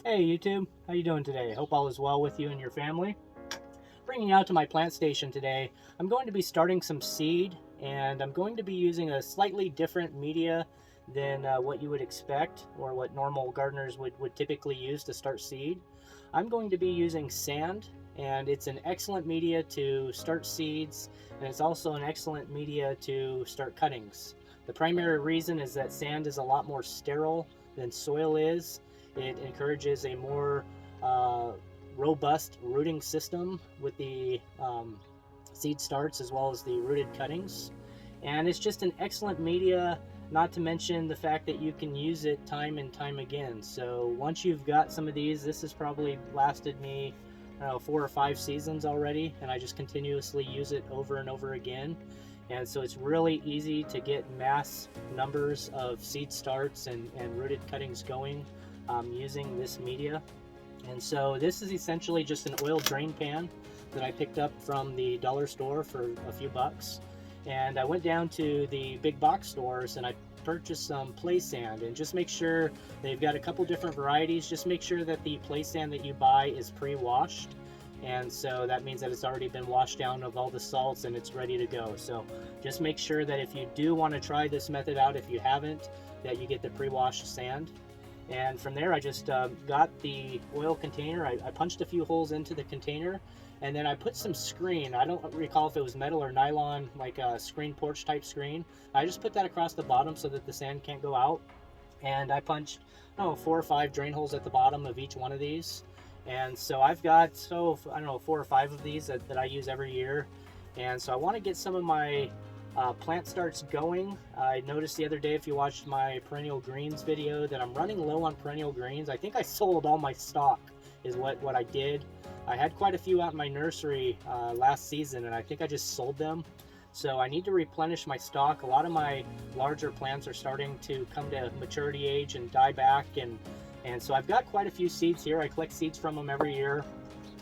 Hey YouTube, how you doing today? Hope all is well with you and your family. Bringing you out to my plant station today. I'm going to be starting some seed, and I'm going to be using a slightly different media than what you would expect or what normal gardeners would typically use to start seed. I'm going to be using sand, and it's an excellent media to start seeds, and it's also an excellent media to start cuttings. The primary reason is that sand is a lot more sterile than soil is. It encourages a more robust rooting system with the seed starts as well as the rooted cuttings. And it's just an excellent media, not to mention the fact that you can use it time and time again. So once you've got some of these, this has probably lasted me, I don't know, 4 or 5 seasons already, and I just continuously use it over and over again. And so it's really easy to get mass numbers of seed starts and rooted cuttings going using this media. And so this is essentially just an oil drain pan that I picked up from the dollar store for a few bucks. And I went down to the big box stores and I purchased some play sand, and just make sure they've got a couple different varieties. Just make sure that the play sand that you buy is pre-washed, and so that means that it's already been washed down of all the salts and it's ready to go. So just make sure that if you do want to try this method out, if you haven't, that you get the pre-washed sand. And from there I just got the oil container. I punched a few holes into the container, and then I put some screen. I don't recall if it was metal or nylon, like a screen porch type screen. I just put that across the bottom so that the sand can't go out. And I punched 4 or 5 drain holes at the bottom of each one of these. And so I've got, I don't know, 4 or 5 of these that I use every year. And so I want to get some of my plant starts going. I noticed the other day, if you watched my perennial greens video, that I'm running low on perennial greens. I think I sold all my stock is what I did. I had quite a few out in my nursery last season, and I think I just sold them. So I need to replenish my stock. A lot of my larger plants are starting to come to maturity age and die back, and so I've got quite a few seeds here. I collect seeds from them every year.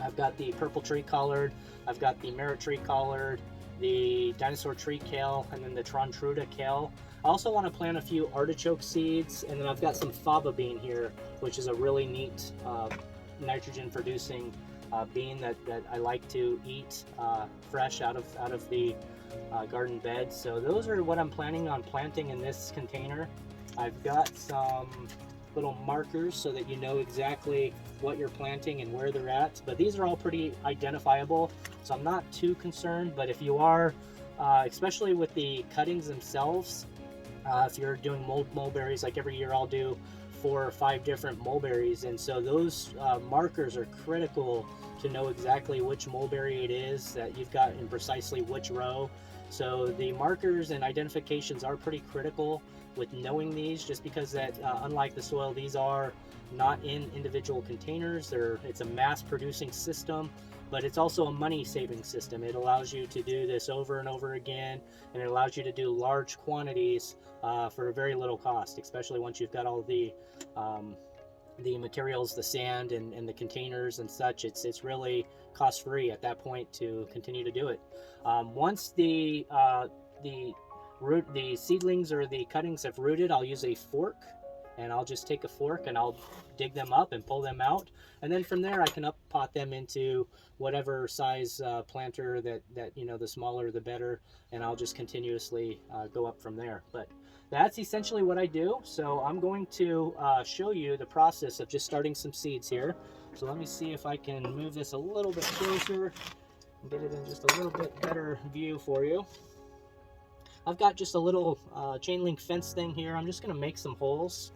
I've got the purple tree collard, I've got the merit tree collard, the dinosaur tree kale, and then the Trontruda kale. I also want to plant a few artichoke seeds, and then I've got some fava bean here, which is a really neat nitrogen producing bean that I like to eat fresh out of the garden bed. So those are what I'm planning on planting in this container. I've got some little markers so that you know exactly what you're planting and where they're at, but these are all pretty identifiable, so I'm not too concerned. But if you are, especially with the cuttings themselves, if you're doing mulberries, like every year I'll do 4 or 5 different mulberries, and so those markers are critical to know exactly which mulberry it is that you've got in precisely which row. So the markers and identifications are pretty critical with knowing these, just because that unlike the soil, these are not in individual containers. It's a mass producing system, but it's also a money saving system. It allows you to do this over and over again, and it allows you to do large quantities for a very little cost, especially once you've got all the materials, the sand and the containers and such. It's really cost free at that point to continue to do it. Once the seedlings or the cuttings have rooted, I'll use a fork, and I'll just take a fork and I'll dig them up and pull them out, and then from there I can up pot them into whatever size planter that you know, the smaller the better, and I'll just continuously go up from there. But that's essentially what I do. So I'm going to show you the process of just starting some seeds here. So let me see if I can move this a little bit closer and get it in just a little bit better view for you. I've got just a little chain link fence thing here. I'm just going to make some holes.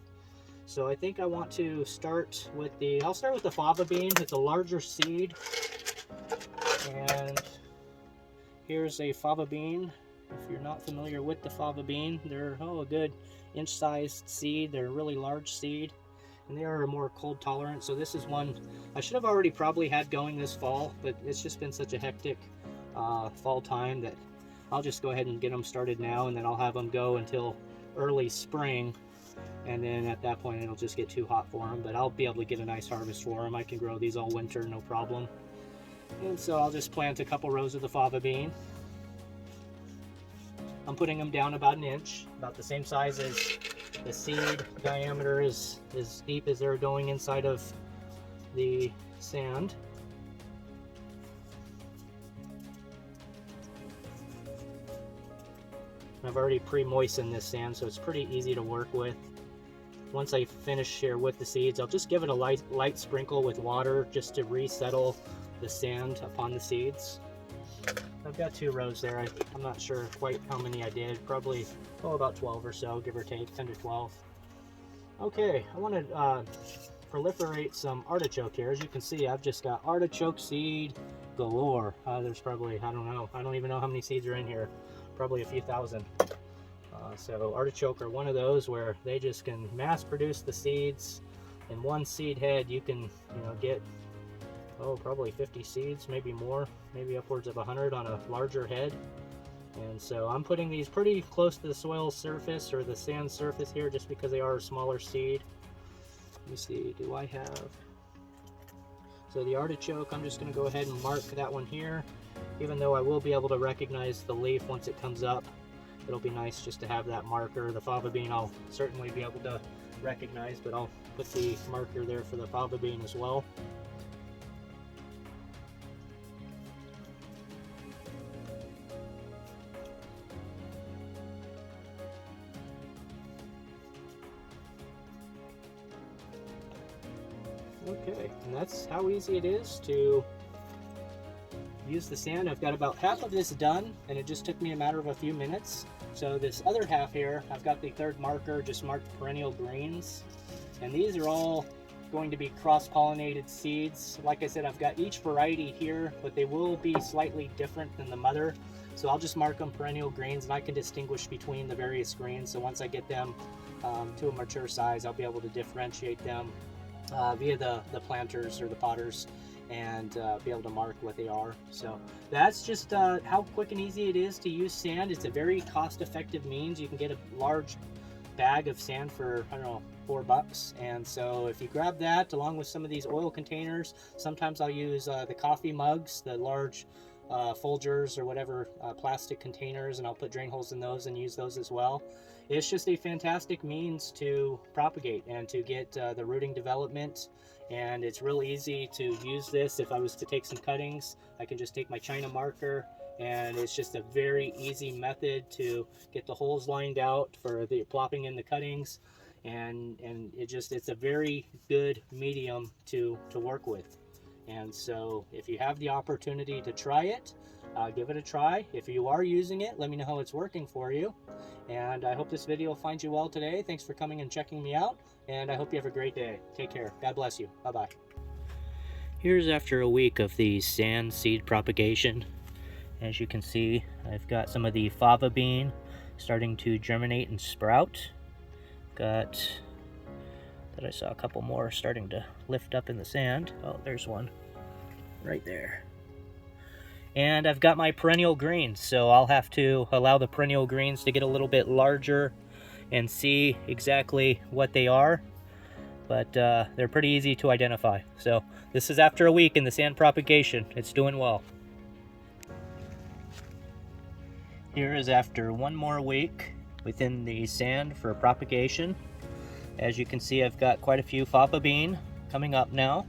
So I think I want to start with I'll start with the fava bean. It's a larger seed. And here's a fava bean. If you're not familiar with the fava bean, they're a good inch-sized seed. They're a really large seed, and they are more cold tolerant. So this is one I should have already probably had going this fall, but it's just been such a hectic fall time that I'll just go ahead and get them started now, and then I'll have them go until early spring, and then at that point it'll just get too hot for them, but I'll be able to get a nice harvest for them. I can grow these all winter, no problem. And so I'll just plant a couple rows of the fava bean. I'm putting them down about 1 inch, about the same size as the seed diameter is as deep as they're going inside of the sand. I've already pre-moistened this sand, so it's pretty easy to work with. Once I finish here with the seeds, I'll just give it a light sprinkle with water just to resettle the sand upon the seeds. I've got 2 rows there. I'm not sure quite how many I did. Probably, about 12 or so, give or take, 10 to 12. Okay, I want to proliferate some artichoke here. As you can see, I've just got artichoke seed galore. There's probably, I don't know, I don't even know how many seeds are in here. Probably a few thousand. So artichoke are one of those where they just can mass produce the seeds. In one seed head, you can, get probably 50 seeds, maybe more, maybe upwards of 100 on a larger head. And so I'm putting these pretty close to the soil surface or the sand surface here, just because they are a smaller seed. Let me see, do I have? So the artichoke, I'm just going to go ahead and mark that one here. Even though I will be able to recognize the leaf once it comes up, it'll be nice just to have that marker. The fava bean I'll certainly be able to recognize, but I'll put the marker there for the fava bean as well. Okay, and that's how easy it is to use the sand. I've got about half of this done, and it just took me a matter of a few minutes. So this other half here, I've got the third marker just marked perennial greens, and these are all going to be cross-pollinated seeds. Like I said, I've got each variety here, but they will be slightly different than the mother. So I'll just mark them perennial greens, and I can distinguish between the various greens. So once I get them to a mature size, I'll be able to differentiate them via the planters or the potters, and be able to mark what they are. So that's just how quick and easy it is to use sand. It's a very cost-effective means. You can get a large bag of sand for, I don't know, $4. And so if you grab that along with some of these oil containers, sometimes I'll use the coffee mugs, the large Folgers or whatever plastic containers, and I'll put drain holes in those and use those as well. It's just a fantastic means to propagate and to get the rooting development. And it's real easy to use this. If I was to take some cuttings, I can just take my China marker, and it's just a very easy method to get the holes lined out for the plopping in the cuttings. And it's a very good medium to work with. And so if you have the opportunity to try it, give it a try. If you are using it, let me know how it's working for you. And I hope this video finds you well today. Thanks for coming and checking me out, and I hope you have a great day. Take care. God bless you. Bye-bye. Here's after a week of the sand seed propagation. As you can see, I've got some of the fava bean starting to germinate and sprout. I saw a couple more starting to lift up in the sand. Oh, there's one right there. And I've got my perennial greens, so I'll have to allow the perennial greens to get a little bit larger and see exactly what they are. But they're pretty easy to identify. So this is after a week in the sand propagation. It's doing well. Here is after one more week within the sand for propagation. As you can see, I've got quite a few fava bean coming up now.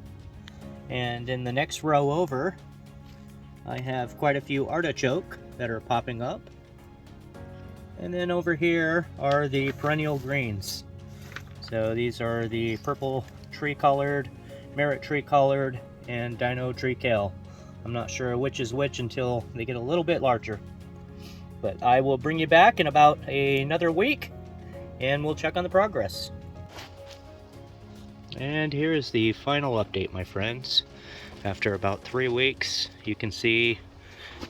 And in the next row over, I have quite a few artichoke that are popping up. And then over here are the perennial greens. So these are the purple tree colored, merit tree colored, and dino tree kale. I'm not sure which is which until they get a little bit larger. But I will bring you back in about another week, and we'll check on the progress. And here is the final update, my friends. After about 3 weeks, you can see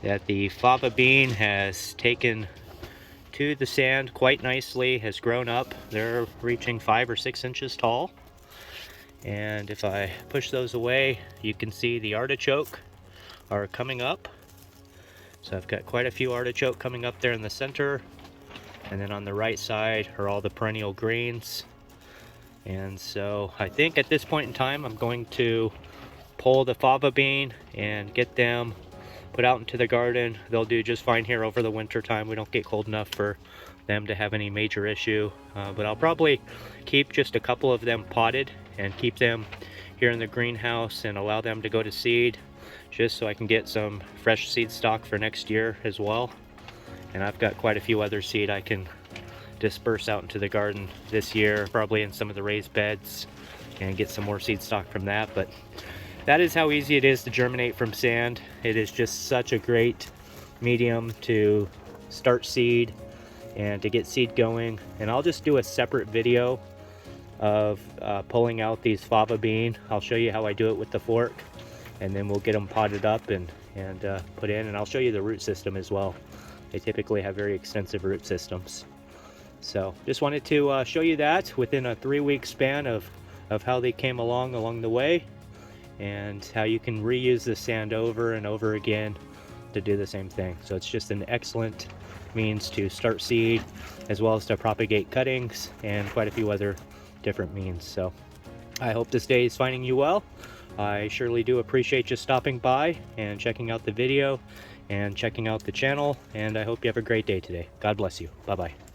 that the fava bean has taken to the sand quite nicely, has grown up. They're reaching 5 or 6 inches tall. And if I push those away, you can see the artichoke are coming up. So I've got quite a few artichoke coming up there in the center. And then on the right side are all the perennial greens. And so I think at this point in time, I'm going to pull the fava bean and get them put out into the garden. They'll do just fine here over the winter time. We don't get cold enough for them to have any major issue. But I'll probably keep just a couple of them potted and keep them here in the greenhouse and allow them to go to seed, just so I can get some fresh seed stock for next year as well. And I've got quite a few other seed I can disperse out into the garden this year, probably in some of the raised beds, and get some more seed stock from that. But that is how easy it is to germinate from sand. It is just such a great medium to start seed and to get seed going. And I'll just do a separate video of pulling out these fava bean. I'll show you how I do it with the fork, and then we'll get them potted up and put in, and I'll show you the root system as well. They typically have very extensive root systems. So just wanted to show you that within a 3-week span of how they came along the way, and how you can reuse the sand over and over again to do the same thing. So it's just an excellent means to start seed, as well as to propagate cuttings, and quite a few other different means. So I hope this day is finding you well. I surely do appreciate you stopping by and checking out the video and checking out the channel, and I hope you have a great day today. God bless you. Bye-bye.